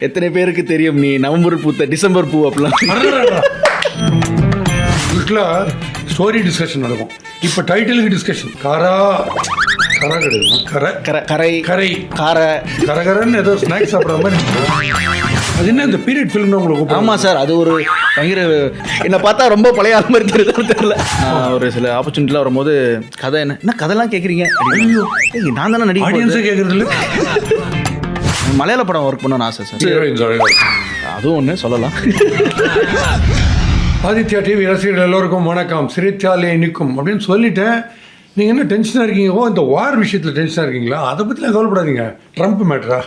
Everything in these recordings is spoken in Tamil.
எத்தனை பேருக்கு தெரியும் நீ நவம்பர் பூத்த டிசம்பர் பூ அப்படிலாம் ஸ்டோரி டிஸ்கஷன் நடக்கும். இப்போ டைட்டிலுக்கு டிஸ்கஷன் கரா கரா கிடையாது கரை கரை கரை கார கரகரன்னு ஏதோ ஸ்நாக்ஸ் சாப்பிட்ற மாதிரி. அது என்ன இந்த பீரியட் ஃபிலிம் உங்களுக்கு? ஆமாம் சார், அது ஒரு பயங்கர என்னை பார்த்தா ரொம்ப பழைய ஆள் மாதிரி தெரியல. நான் ஒரு சில ஆப்பர்ச்சுனிட்டிலாம் வரும்போது கதை என்ன கதைலாம் கேட்குறீங்க, நான் தானே நடிகை ஆடியன்ஸே கேட்குறது இல்லை. மலையாள படம் ஒர்க் பண்ணணும்னு ஆசை சார், அதுவும் ஒன்று சொல்லலாம். ஆதித்யா டிவி ரசிகர்கள் எல்லோருக்கும் வணக்கம். சிறைச்சாலை நிற்கும் அப்படின்னு சொல்லிட்டேன். நீங்கள் என்ன டென்ஷனாக இருக்கீங்க? இந்த வார் விஷயத்தில் டென்ஷனாக இருக்கீங்களா? அதை பற்றிலாம் கவலைப்படாதீங்க. ட்ரம்ப் மேட்ரா,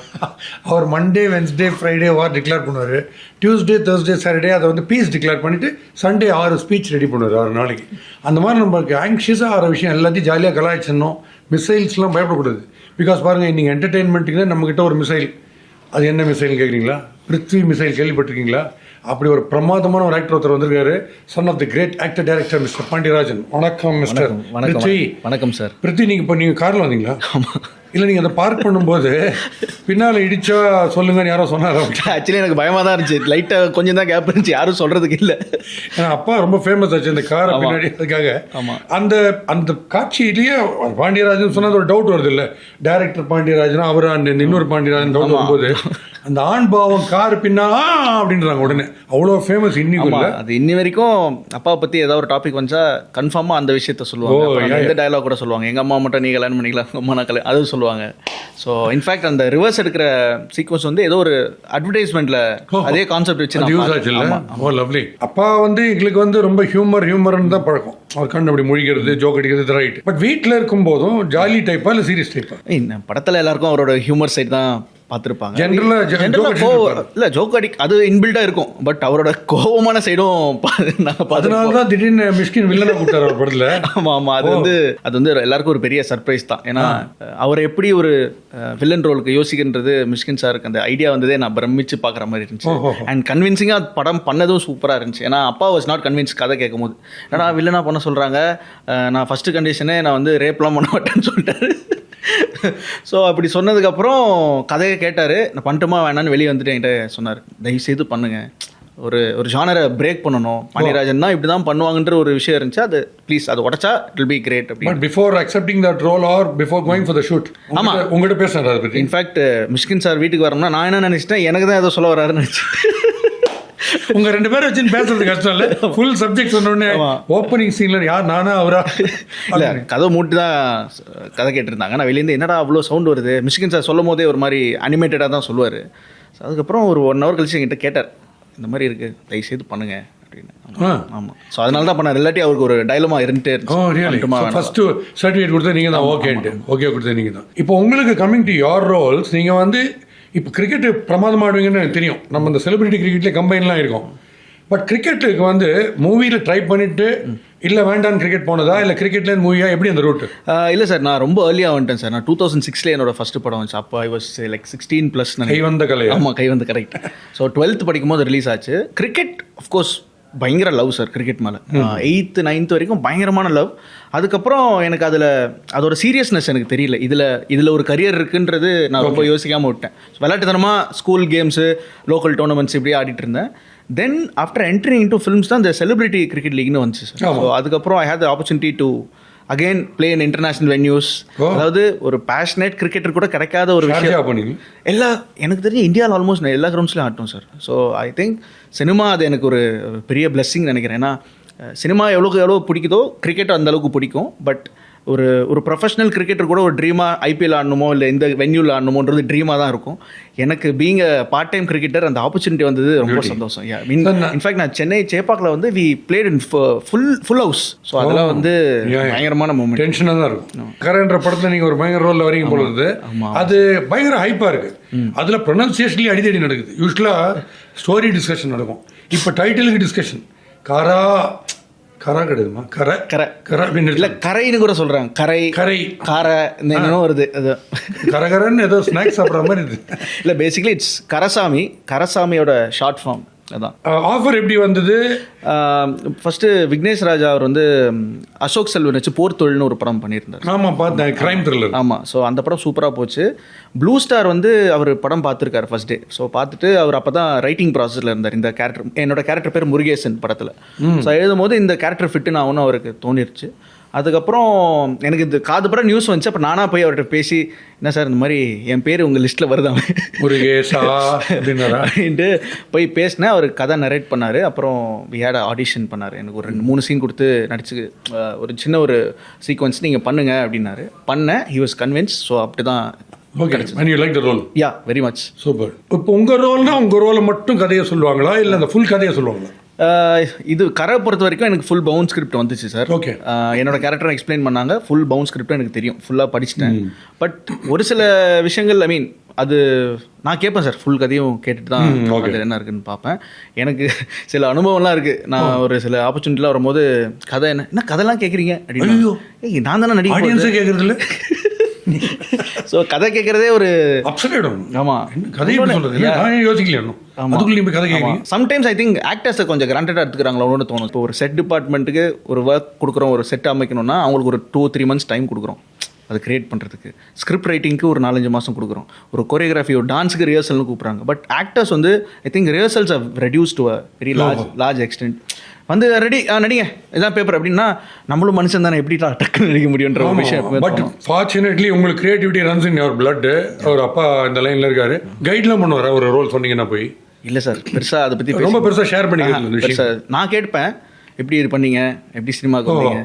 அவர் மண்டே வென்ஸ்டே ஃப்ரைடே வார் டிக்ளேர் பண்ணுவார். டியூஸ்டே தேர்ஸ்டே சாட்டர்டே அதை வந்து பீஸ் டிக்ளேர் பண்ணிவிட்டு சண்டே 6 ஸ்பீச் ரெடி பண்ணுவார் 6 நாளைக்கு. அந்த மாதிரி நம்மளுக்கு ஆங்ஷியஸாக ஆகிற விஷயம் எல்லாத்தையும் ஜாலியாக கலாய்ச்சிடணும். மிசைல்ஸ்லாம் பயப்படக்கூடாது. பிகாஸ் பாருங்கள், நீங்கள் என்டர்டெயின்மெண்ட்டுக்குன்னா நம்மக்கிட்ட ஒரு மிசைல், அது என்ன மிசைல்னு கேட்குறீங்களா? பிருத்வி மிசைல் கேள்விப்பட்டிருக்கீங்களா? அப்படி ஒரு பிரமாதமான ஒரு ஆக்டர் ஒருத்தர் வந்திருக்காரு. Son of the great actor director mister Pandiarajan. வணக்கம் மிஸ்டர். வணக்கம் சார். பிருத்வி, நீங்கள் இப்போ நீங்கள் காரில் வந்தீங்களா? இல்லை, நீங்கள் அதை பார்க் பண்ணும்போது பின்னால் இடிச்சா சொல்லுங்கன்னு யாரோ சொன்னார். ஆக்சுவலி எனக்கு பயமாக தான் இருந்துச்சு. லைட்டாக கொஞ்சம் தான் கேப் இருந்துச்சு, யாரும் சொல்கிறதுக்கு இல்லை. ஏன்னா அப்பா ரொம்ப ஃபேமஸ் ஆச்சு இந்த காரை பின்னாடி. அதுக்காக அந்த அந்த காட்சியிலேயே பாண்டியராஜன் சொன்னால் ஒரு டவுட் வருது இல்லை, டைரக்டர் பாண்டியராஜன் அவர் அந்த இன்னொரு பாண்டியராஜன் டவுட் வரும்போது அந்த ஆண் பாவம் கார் பின்னா அப்படின்றாங்க உடனே. அவ்வளோ ஃபேமஸ் இன்னைக்கு. அது இன்னி வரைக்கும் அப்பாவை பற்றி ஏதாவது ஒரு டாபிக் வந்துச்சா கன்ஃபார்மாக அந்த விஷயத்த சொல்லுவாங்க. எந்த டயலாக் கூட சொல்லுவாங்க, எங்கள் அம்மா மட்டும் நீ கல்யாணம் பண்ணிக்கலாம், உங்கள் அம்மா நான் கல்யாணம், அது சொல்லுவாங்க. ஸோ இன்ஃபேக்ட் அந்த ரிவர்ஸ் எடுக்கிற சீக்வன்ஸ் வந்து ஏதோ ஒரு அட்வர்டைஸ்மெண்ட்ல அதே கான்செப்ட் வச்சு யூஸ் ஆச்சு இல்லை? ஓ லவ்லி. அப்பா வந்து எங்களுக்கு வந்து ரொம்ப ஹியூமர்னு தான் பழக்கம். அவர் கண்டு அப்படி மொழிக்கிறது, ஜோக் அடிக்கிறது ரைட். பட் வீட்டில் இருக்கும் போதும் ஜாலி டைப்பா இல்லை சீரியஸ் டைப்பா? படத்தில் எல்லாருக்கும் அவரோட ஹியூமர் சைட் தான் பார்த்துருப்பாங்க. ஜென்ரலா ஜோக் அடி அது இன்பில்டா இருக்கும். பட் அவரோட கோபமான சைடும் அதனால தான் திடீர்னு மிஷ்கின் வில்லனை கூப்பிட்டார் அவர் படத்துல. ஆமா ஆமா, அது வந்து எல்லாருக்கும் ஒரு பெரிய சர்ப்ரைஸ் தான். ஏன்னா அவர் எப்படி ஒரு வில்லன் ரோலுக்கு யோசிக்கின்றது மிஷ்கின் சாருக்கு அந்த ஐடியா வந்ததே நான் பிரமிச்சு பார்க்குற மாதிரி இருந்துச்சு. அண்ட் கன்வின்சிங்காக படம் பண்ணதும் சூப்பராக இருந்துச்சு. ஏன்னா அப்பா வாஸ் நாட் கன்வின்ஸ் கதை கேட்கும் போது. ஏன்னா வில்லனா பண்ண சொல்கிறாங்க, நான் ஃபர்ஸ்ட் கண்டிஷனே நான் வந்து ரேப்லாம் பண்ண மாட்டேன்னு சொல்லிட்டாரு. ஸோ அப்படி சொன்னதுக்கப்புறம் கதையை கேட்டார். நான் பண்ணிட்டுமா வேணான்னு வெளியே வந்துட்டு என்கிட்ட சொன்னார், தயவுசெய்து பண்ணுங்க, ஒரு ஜானரை பிரேக் பண்ணணும், பாண்டியராஜன் தான் இப்படி தான் பண்ணுவாங்கன்ற ஒரு விஷயம் இருந்துச்சு. அது ப்ளீஸ் அது உடச்சா it will be great. But before accepting that role or before going for the shoot ஆமா உங்ககிட்ட பேசுறாரு அதை பத்தி. இன்ஃபேக்ட் மிஷ்கின் சார் வீட்டுக்கு வரணும்னா நான் என்ன நினைச்சிட்டேன், எனக்கு தான் ஏதோ சொல்ல வராருன்னு நினச்சி. உங்க 2 பேரை வச்சு பேசுறது கஷ்டம் இல்லை. ஃபுல் சப்ஜெக்ட் சொன்னோடனே ஓப்பனிங் சீன்ல யார் நானா அவரா இல்லை, கதை மூட்டு தான் கதை கேட்டிருந்தாங்க. நான் வெளியேருந்து என்னடா அவ்வளோ சவுண்ட் வருது, மிஷ்கின் சார் சொல்லும் போதே ஒரு மாதிரி அனிமேட்டடாக தான் சொல்லுவார். ஸோ அதுக்கப்புறம் ஒரு 1 hour கழிச்சு என்கிட்ட கேட்டார், இந்த மாதிரி இருக்குது, தயவுசெய்து பண்ணுங்க அப்படின்னு. ஆமாம், ஸோ அதனால தான் பண்ணார். இல்லாட்டி அவருக்கு ஒரு டைலமா இருந்துட்டே இருக்கு. ஃபர்ஸ்ட் சர்டிஃபிகேட் கொடுத்தா நீங்கள் தான் ஓகே கொடுத்தா நீங்கள் தான். இப்போ உங்களுக்கு கம்மிங் டு யோர் ரோல்ஸ், நீங்கள் வந்து இப்போ கிரிக்கெட்டு பிரமாதம் ஆடுவீங்கன்னு எனக்கு தெரியும். நம்ம இந்த செலிபிரிட்டி கிரிக்கெட்லேயே கம்பைன்லாம் இருக்கும். பட் கிரிக்கெட்டுக்கு வந்து மூவியில் ட்ரை பண்ணிவிட்டு இல்லை வேண்டாம் கிரிக்கெட் போனதா, இல்லை கிரிக்கெட்லேருந்து மூவியா, எப்படி அந்த ரூட்டு? இல்லை சார், நான் ரொம்ப ஏர்லியாக வந்துட்டேன் சார். நான் 2006 என்னோட ஃபர்ஸ்ட் படம் வந்துச்சு. அப்போ ஐ வாஸ் லைக் 16+. கைவந்த கலை. ஆமாம், கைவந்த கரெக்ட். ஸோ 12th படிக்கும் போது ரிலீஸ் ஆச்சு. கிரிக்கெட் அஃப்கோர்ஸ் பயங்கர லவ் சார், கிரிக்கெட் மேலே 8th 9th வரைக்கும் பயங்கரமான லவ். அதுக்கப்புறம் எனக்கு அதோட சீரியஸ்னஸ் எனக்கு தெரியல. இதில் ஒரு கரியர் இருக்குன்றது நான் ரொம்ப யோசிக்காமல் விட்டேன். விளையாட்டுத்தனமாக ஸ்கூல் கேம்ஸு, லோக்கல் டோர்னமெண்ட்ஸ் இப்படியே ஆடிட்டு இருந்தேன். Then after entering into films தான் இந்த செலிபிரிட்டி கிரிக்கெட் லீக்னு வந்துச்சு சார். ஸோ அதுக்கப்புறம் I had the opportunity to again play in international venues. அதாவது ஒரு பேஷனேட் கிரிக்கெட்டர் கூட கிடைக்காத ஒரு விஷயம். எனக்கு தெரிஞ்ச இந்தியாவில் ஆல்மோஸ்ட் எல்லா கிரவுண்ட்ஸ்லையும் ஆட்டும் sir. So I think cinema அது எனக்கு ஒரு பெரிய பிளெஸ்ஸிங் நினைக்கிறேன். ஏன்னா சினிமா எவ்வளோ பிடிக்குதோ கிரிக்கெட் அந்த அளவுக்கு பிடிக்கும். பட் ஒரு ப்ரொஃபஷனல் கிரிக்கெட்டர் கூட ஒரு ட்ரீமாக ஐபிஎல் ஆடணுமோ இல்லை இந்த வென்யூவில் ஆடணுமோன்றது ட்ரீமாக தான் இருக்கும். எனக்கு being a part time cricketer அந்த ஆப்பர்ச்சுனிட்டி வந்தது ரொம்ப சந்தோஷம். இன்ஃபேக்ட் நான் சென்னை சேப்பாக்கில் வந்து we played in full house. So அதெல்லாம் வந்து பயங்கரமான மூமெண்ட். டென்ஷனாக தான் இருக்கும். கரன்ற படத்தில் நீங்கள் ஒரு பயங்கர ரோலில் வரீங்க பொழுது அது பயங்கர ஹைப்பாக இருக்குது. அதில் ப்ரொனன்சியேஷன்லேயே அடிதடி நடக்குது. யூஸ்வலாக ஸ்டோரி டிஸ்கஷன் நடக்கும். இப்போ டைட்டிலுக்கு டிஸ்கஷன் கரா கிடையாதுமா, கரை அப்படின்னு இல்லை, கரைன்னு கூட சொல்கிறாங்க. கரை கார இன்னும் வருது. அது கரகரன்னு ஏதோ ஸ்நாக்ஸ் சாப்பிட்ற மாதிரி இது. இல்லை, பேசிக்கலி இட்ஸ் கரசாமியோட ஷார்ட் ஃபார்ம். அதான் ஆஃபர் எப்படி வந்தது? ஃபஸ்ட்டு விக்னேஷ் ராஜா அவர் வந்து அசோக் செல்வன் வச்சு போர் தொழில்னு ஒரு படம் பண்ணியிருந்தார். ஆமாம், பார்த்தேன், கிரைம் த்ரில்லர். ஆமாம். ஸோ அந்த படம் சூப்பராக போச்சு. ப்ளூ ஸ்டார் வந்து அவர் படம் பார்த்துருக்காரு ஃபர்ஸ்ட் டே. ஸோ பார்த்துட்டு அவர் அப்போ தான் ரைட்டிங் ப்ராசஸில் இருந்தார். இந்த கேரக்டர், என்னோட கேரக்டர் பேர் முருகேசன் படத்தில். ஸோ எழுதும் போது இந்த கேரக்டர் ஃபிட்டுன்னு ஆகும்னு அவருக்கு தோணிருச்சு. அதுக்கப்புறம் எனக்கு இது காதுபட நியூஸ் வந்துச்சு. அப்போ நானாக போய் அவர்கிட்ட பேசி, என்ன சார் இந்த மாதிரி என் பேர் உங்கள் லிஸ்ட்டில் வருதாமே அப்படின்ட்டு போய் பேசினேன். அவர் கதை நரேட் பண்ணார். அப்புறம் விஹேட் ஆடிஷன் பண்ணார். எனக்கு ஒரு 2-3 சீன் கொடுத்து நடிச்சு ஒரு சின்ன ஒரு சீக்வன்ஸ் நீங்கள் பண்ணுங்க அப்படின்னாரு. பண்ணேன். He was convince. ஸோ அப்படி தான். Okay, and you like the role? Yeah, very much. Super. இப்போ உங்கள் ரோல்னா உங்கள் ரோலை மட்டும் கதையை சொல்லுவாங்களா இல்லை அந்த ஃபுல் கதையை சொல்லுவாங்களா? இது கரை பொறுத்த வரைக்கும் எனக்கு ஃபுல் பவுன் ஸ்கிரிப்ட் வந்துச்சு சார். ஓகே. என்னோட கேரக்டர் எக்ஸ்பிளைன் பண்ணாங்க. ஃபுல் பவுன் ஸ்கிரிப்ட் எனக்கு தெரியும், ஃபுல்லாக படிச்சிட்டேன். பட் ஒரு சில விஷயங்கள், ஐ மீன், அது நான் கேட்பேன் சார். ஃபுல் கதையும் கேட்டுட்டு தான் அது என்ன இருக்குன்னு பார்ப்பேன். எனக்கு சில அனுபவம்லாம் இருக்குது. நான் ஒரு சில ஆப்பர்ச்சுனிட்டிலாம் வரும்போது கதை என்ன கதைலாம் கேட்குறீங்க அப்படின்னு, நான் தானே நடிகை கேட்குறதில்ல. ஸோ கதை கேட்குறதே ஒரு அப்செட் ஆகிடும். ஆமாம், கதை யோசிக்கலையா? சம்டைம்ஸ் ஐ திங்க் ஆக்டர்ஸை கொஞ்சம் கிராண்டடாக எடுத்துக்கிறாங்களோன்னு தோணும். இப்போ ஒரு செட் டிபார்ட்மெண்ட்டுக்கு ஒரு ஒர்க் கொடுக்குறோம், ஒரு செட் அமைக்கணும்னா அவங்களுக்கு ஒரு 2-3 months டைம் கொடுக்குறோம் அது கிரியேட் பண்ணுறதுக்கு. ஸ்கிரிப்ட் ரைட்டிங்க்கு ஒரு 4-5 மாதம் கொடுக்குறோம். ஒரு கொரியோகிராஃபி, ஒரு டான்ஸுக்கு ரிஹர்சல்னு கூப்பிட்றாங்க. பட் ஆக்டர்ஸ் வந்து I think rehearsals have reduced to a very large extent. வந்து ரெடி நடிங்க இதான் பேப்பர் அப்படின்னா நம்மளும் மனுஷன் தானே, எப்படி டக்குன்னு நடிக்க முடியுன்ற ஒரு விஷயம். பட் ஃபார்ச்சுனேட்லி உங்களுக்கு creativity runs in your blood. அவர் அப்பா இந்த லைனில் இருக்காரு, கைட்லாம் பண்ணுவார். ஒரு ரோல் சொன்னீங்கன்னா போய் இல்லை சார் பெருசாக அதை பற்றி ரொம்ப பெருசாக ஷேர் பண்ணிக்கிறேன். நான் கேட்பேன், எப்படி இது பண்ணீங்க, எப்படி சினிமாவுக்கு வந்தீங்க.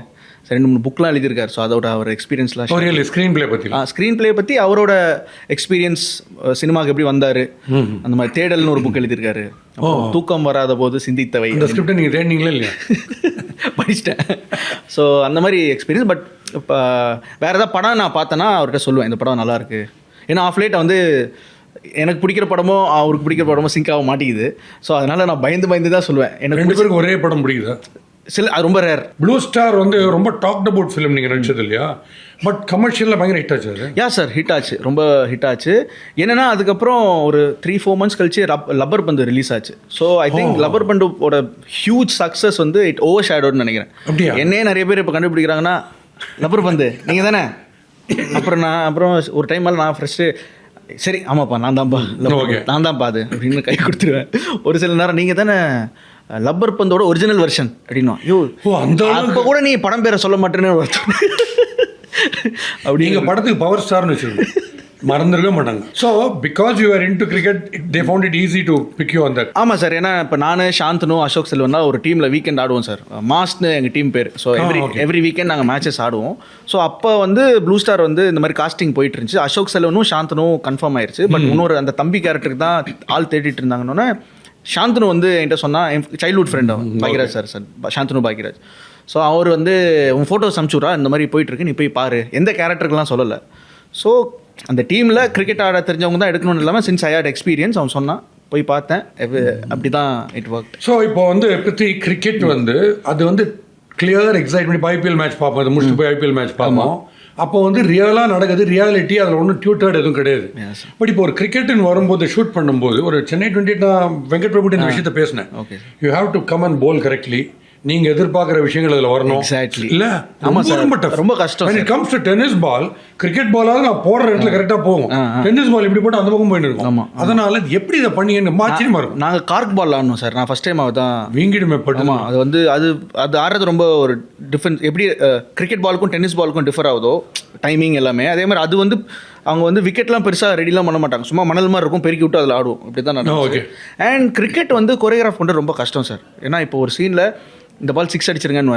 2-3 புக்லாம் எழுதியிருக்காரு. ஸோ அதோட அவர் எக்ஸ்பீரியன்ஸ்லாம் ஸ்க்ரீன் பிளே பற்றி அவரோட எக்ஸ்பீரியன்ஸ், சினிமாவுக்கு எப்படி வந்தார், அந்த மாதிரி தேடல்னு ஒரு புக் எழுதியிருக்காரு. தூக்கம் வராத போது சிந்தித்தவை. இந்த ஸ்கிரிப்டை நீங்கள் தேடினீங்களா இல்லையா? படிச்சிட்டேன். ஸோ அந்த மாதிரி எக்ஸ்பீரியன்ஸ். பட் இப்போ வேறு ஏதாவது படம் நான் பார்த்தேன்னா அவர்கிட்ட சொல்லுவேன், இந்த படம் நல்லாயிருக்கு. ஏன்னா ஆஃப் லேட் வந்து எனக்கு பிடிக்கிற படமோ அவருக்கு பிடிக்கிற படமோ சிங்க் ஆக மாட்டேங்குது. ஸோ அதனால் நான் பயந்து தான் சொல்லுவேன். எனக்கு 2 பேருக்கு ஒரே படம் பிடிக்குதா? சில அது ரொம்ப ரேர். ப்ளூ ஸ்டார் வந்து ரொம்ப டாக்ட் அபவுட் ஃபிலிம் நீங்கள் நினச்சது இல்லையா? பட் கமர்ஷியலில் பயங்கர ஹிட் ஆச்சு. அது யா சார், ஹிட் ஆச்சு, ரொம்ப ஹிட் ஆச்சு. என்னென்னா அதுக்கப்புறம் ஒரு 3-4 months கழிச்சு லப்பர் பந்து ரிலீஸ் ஆச்சு. ஸோ ஐ திங்க் லப்பர் பண்டோட ஹியூஜ் சக்ஸஸ் வந்து இட் ஓவர் ஷேடோன்னு நினைக்கிறேன். அப்படியா? என்னையே நிறைய பேர் இப்போ கண்டுபிடிக்கிறாங்கன்னா லப்பர் பந்து நீங்கள் தானே. அப்புறம் ஒரு டைம் நான் ஃபஸ்ட்டு சரி ஆமாப்பா நான் தான்ப்பா அது அப்படின்னு கை கொடுத்துருவேன். ஒரு சில நேரம் நீங்கள் தானே லப்பர் பந்தோட ஒரிஜினல் வெர்ஷன் அப்படின்னா, ஐயோ அப்போ கூட நீ படம் பேரை சொல்ல மாட்டேன்னு அப்படி. நீங்கள் படத்துக்கு பவர் ஸ்டார்னு வச்சுருக்கோம், மறந்துருக்க மாட்டாங்க. So because you are into cricket they found it easy to pick you on that. ஆமாம் சார். ஏன்னா இப்போ நான் சாந்தனு அசோக் செல்வன் ஒரு டீமில் வீக்கெண்ட் ஆடுவோம் சார். மாஸ்னு எங்கள் டீம் பேர். ஸோ எவ்ரி வீக்கெண்ட் நாங்கள் மேட்சஸ் ஆடுவோம். ஸோ அப்போ வந்து ப்ளூ ஸ்டார் வந்து இந்த மாதிரி காஸ்டிங் போயிட்டு இருந்துச்சு. அசோக் செல்வனும் சாந்தனும் கன்ஃபார்ம் ஆயிடுச்சு. பட் இன்னொரு அந்த தம்பி கேரக்டருக்கு தான் ஆள் தேடிட்டு இருந்தாங்கன்னொன்னே சாந்தனு வந்து என்கிட்ட சொன்னால், என் சைல்ட்ஹுட் ஃப்ரெண்ட் அவன் பாக்யராஜ் சார் சாந்தனு பாக்யராஜ். ஸோ அவர் வந்து உன் ஃபோட்டோஸ் அனுப்பிச்சுட்றா, இந்த மாதிரி போயிட்டுருக்கு, நீ போய் பாரு. எந்த கேரக்டருக்குலாம் சொல்லலை. ஸோ அந்த டீமில் கிரிக்கெட் ஆட தெரிஞ்சவங்க தான் எடுக்கணும்னு இல்லாமல் சின்ஸ் ஐ ஹேட் எக்ஸ்பீரியன்ஸ் அவன் சொன்னான், போய் பார்த்தேன். அப்படி தான் இட் ஒர்க். ஸோ இப்போ வந்து பற்றி கிரிக்கெட் வந்து அது வந்து கிளியர் எக்ஸைட்மெண்ட். ஐபிஎல் மேட்ச் பார்ப்போம், அது முடிச்சுட்டு போய் ஐபிஎல் மேட்ச் பார்ப்போம். அப்போ வந்து ரியலாக நடக்குது, ரியாலிட்டி அதில் ஒன்றும் டியூட்டர்ட் எதுவும் கிடையாது. பட் இப்போ ஒரு கிரிக்கெட்டுன்னு வரும்போது ஷூட் பண்ணும்போது ஒரு சென்னை 28 நான் வெங்கட் பிரபுட்டு இந்த விஷயத்தை பேசினேன். You have to come and bowl correctly. நீங்க எதிர்பார்க்குற விஷயங்கள் அதில் வரணும். இல்ல ஆமா சார், ரொம்ப கஷ்டம். when it comes to tennis ball, cricket பாலாவது நான் போடுற இடத்துல கரெக்டாக போகும். டென்னிஸ் பால் இப்படி போட்டு அந்த பக்கம் போயிட்டு இருக்கும். அதனால எப்படி இதை பண்ணீங்கன்னு ஆச்சரியமா இருக்கும். நாங்கள் கார்க் பால் ஆடணும் சார். நான் ஃபர்ஸ்ட் டைம் அதான் வீங்கிடுமே பட்டு. ஆமாம், அது வந்து அது ஆடுறது ரொம்ப ஒரு டிஃப்ரென்ஸ். எப்படி கிரிக்கெட் பாலுக்கும் டென்னிஸ் பாலுக்கும் டிஃபர் ஆகுதோ டைமிங் எல்லாமே, அதே மாதிரி அது வந்து அவங்க வந்து விக்கெட்லாம் பெருசாக ரெடிலாம் பண்ண மாட்டாங்க. சும்மா மணல் மாதிரி இருக்கும், பெருக்கி விட்டு அதில் ஆடுவோம். இப்படி தான் நடக்கும். அண்ட் கிரிக்கெட் வந்து கொரியோகிராஃப் பண்ணுறது ரொம்ப கஷ்டம் சார். ஏன்னா இப்போ ஒரு சீனில் இந்த பால் 6 அடிச்சிருங்கன்னு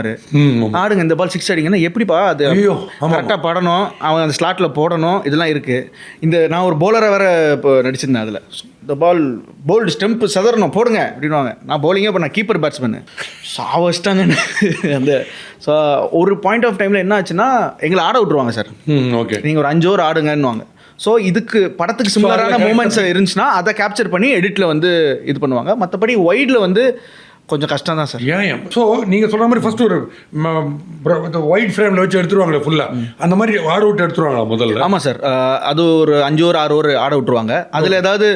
ஆடுங்க, இந்த பால் 6 அடிங்கன்னா எப்படிப்பா அது கரெக்டாக படணும், அவன் அந்த ஸ்லாட்டில் போடணும், இதெல்லாம் இருக்குது. நான் ஒரு பவுலரை வேறு இப்போ நடிச்சிருந்தேன். அதில் இந்த பால் போல்டு ஸ்டெம்ப் சதறணும் போடுங்க அப்படின்வாங்க. நான் பவுலிங்கே இப்போ நான் கீப்பர் பேட்ஸ்மேனு சாவச்சிட்டாங்க அந்த. ஸோ ஒரு பாயிண்ட் ஆஃப் டைமில் என்ன ஆச்சுன்னா எங்களை ஆட விட்ருவாங்க சார். நீங்கள் ஒரு 5 ஓவர் ஆடுங்கன்னுவாங்க. ஸோ இதுக்கு படத்துக்கு சிமிலரான மூமெண்ட்ஸ் இருந்துச்சுன்னா அதை கேப்சர் பண்ணி எடிட்டில் வந்து இது பண்ணுவாங்க. மற்றபடி ஒய்டில் வந்து கொஞ்சம் கஷ்டம் தான் சார். ஏன் ஸோ நீங்கள் சொல்கிற மாதிரி ஃபர்ஸ்ட் ஒரு ஒயிட் ஃப்ரேமில் வச்சு எடுத்துருவாங்களே ஃபுல்லாக, அந்த மாதிரி ஆட விட்டு எடுத்துருவாங்களா முதல்ல? ஆமாம் சார். அது ஒரு 5 ஓவர் 6 ஓவர் ஆட விட்டுருவாங்க. அதில் ஏதாவது